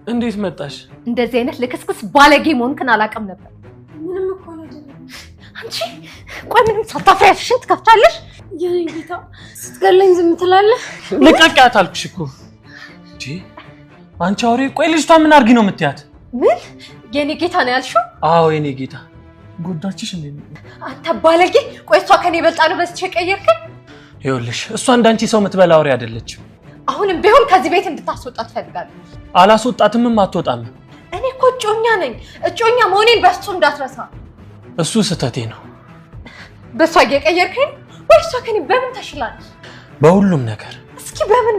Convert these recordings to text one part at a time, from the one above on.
እንዴት መጣሽ? እንደዚህ አይነት ለከስከስ ባለጌ መሆንክን አላውቅም ነበር። ምንም እኮ አይደለም። አንቺ ቆይ ምንም ሳታፍሪያሽን ትከፍታለሽ? የኔ ጌታ ስትገለኝ ዝም ትላለህ? ልቀቂያት አልኩሽ እኮ። አንቺ አውሬ፣ ቆይ ልጅቷ ምን አርጊ ነው የምትያት? ምን የኔ ጌታ ነው ያልሽው? አዎ የኔ ጌታ። ጎዳችሽ እንዴ? አንተ ባለጌ፣ ቆይ እሷ ከኔ በልጣ ነው በስቼ ቀየርክን? ይኸውልሽ እሷ እንዳንቺ ሰው የምትበላ አውሬ አይደለችም። አሁንም ቢሆን ከዚህ ቤት እንድታስወጣት ፈልጋለሁ። አላስወጣትም፣ አትወጣም። እኔ እኮ እጮኛ ነኝ። እጮኛ መሆኔን በሱ እንዳትረሳ። እሱ ስህተቴ ነው። በሷ እየቀየርከኝ ወይ? እሷ ከኔ በምን ተሽላለች? በሁሉም ነገር። እስኪ በምን?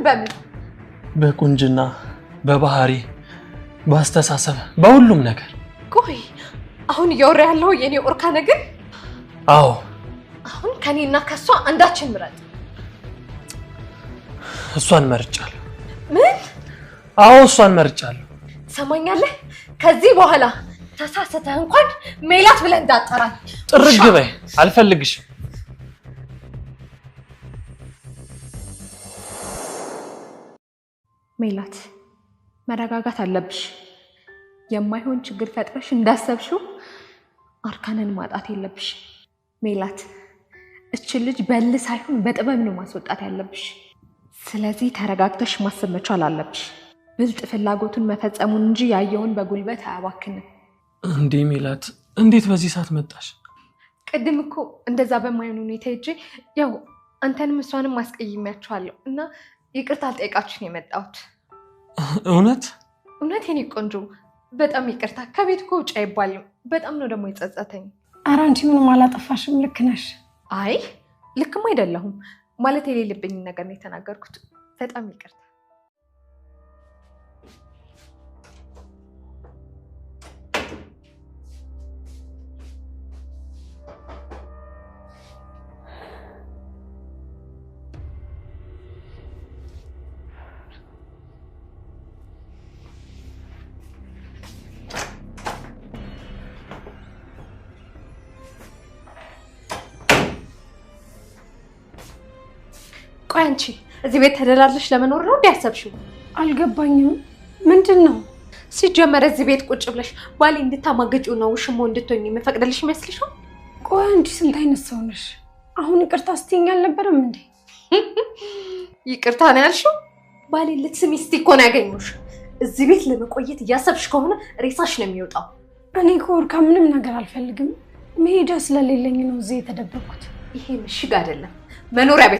በቁንጅና፣ በባህሪ፣ በአስተሳሰብ፣ በሁሉም ነገር። ቆይ አሁን እያወራ ያለው የኔ ኦርካ ነገር? አዎ። አሁን ከኔና ከሷ አንዳችን ምረጥ። እሷን መርጫለሁ። ምን? አዎ እሷን መርጫለሁ። ሰማኛለህ? ከዚህ በኋላ ተሳስተህ እንኳን ሜላት ብለህ እንዳትጠራኝ። ጥርግ በይ፣ አልፈልግሽም። ሜላት መረጋጋት አለብሽ። የማይሆን ችግር ፈጥረሽ እንዳሰብሽው አርካንን ማጣት የለብሽ። ሜላት እች ልጅ በል ሳይሆን በጥበብ ነው ማስወጣት ያለብሽ። ስለዚህ ተረጋግተሽ ማሰብ መቻል አለብሽ። ብልጥ ፍላጎቱን መፈጸሙን እንጂ ያየውን በጉልበት አያባክንም። እንዴ ሜላት፣ እንዴት በዚህ ሰዓት መጣሽ? ቅድም እኮ እንደዛ በማይሆን ሁኔታ ሄጄ ያው አንተንም እሷንም ማስቀይሜያቸዋለሁ እና ይቅርታ አልጠይቃችሁ ነው የመጣሁት። እውነት የኔ ቆንጆ በጣም ይቅርታ። ከቤት እኮ ውጭ አይባልም። በጣም ነው ደግሞ የጸጸተኝ። ኧረ አንቺ ምንም አላጠፋሽም፣ ልክ ነሽ። አይ ልክም አይደለሁም ማለት የሌለብኝ ነገር ነው የተናገርኩት። በጣም ይቅርታ። ቆይ አንቺ እዚህ ቤት ተደላልሽ ለመኖር ነው እንዲያሰብሽው? አልገባኝም። ምንድን ነው? ሲጀመር እዚህ ቤት ቁጭ ብለሽ ባሌ እንድታማገጪው ነው ውሽሞ እንድትሆኝ የምፈቅድልሽ ይመስልሻል? ቆይ አንቺ ስንት አይነት ሰው ነሽ? አሁን ይቅርታ ስትይኝ አልነበረም እንዴ? ይቅርታ ነው ያልሽው? ባሌ ልትስሚ እስቲ እኮ ነው ያገኘሁሽ። እዚህ ቤት ለመቆየት እያሰብሽ ከሆነ ሬሳሽ ነው የሚወጣው። እኔ ከወርካ ምንም ነገር አልፈልግም። መሄጃ ስለሌለኝ ነው እዚህ የተደበቅኩት። ይሄ ምሽግ አይደለም፣ መኖሪያ ቤት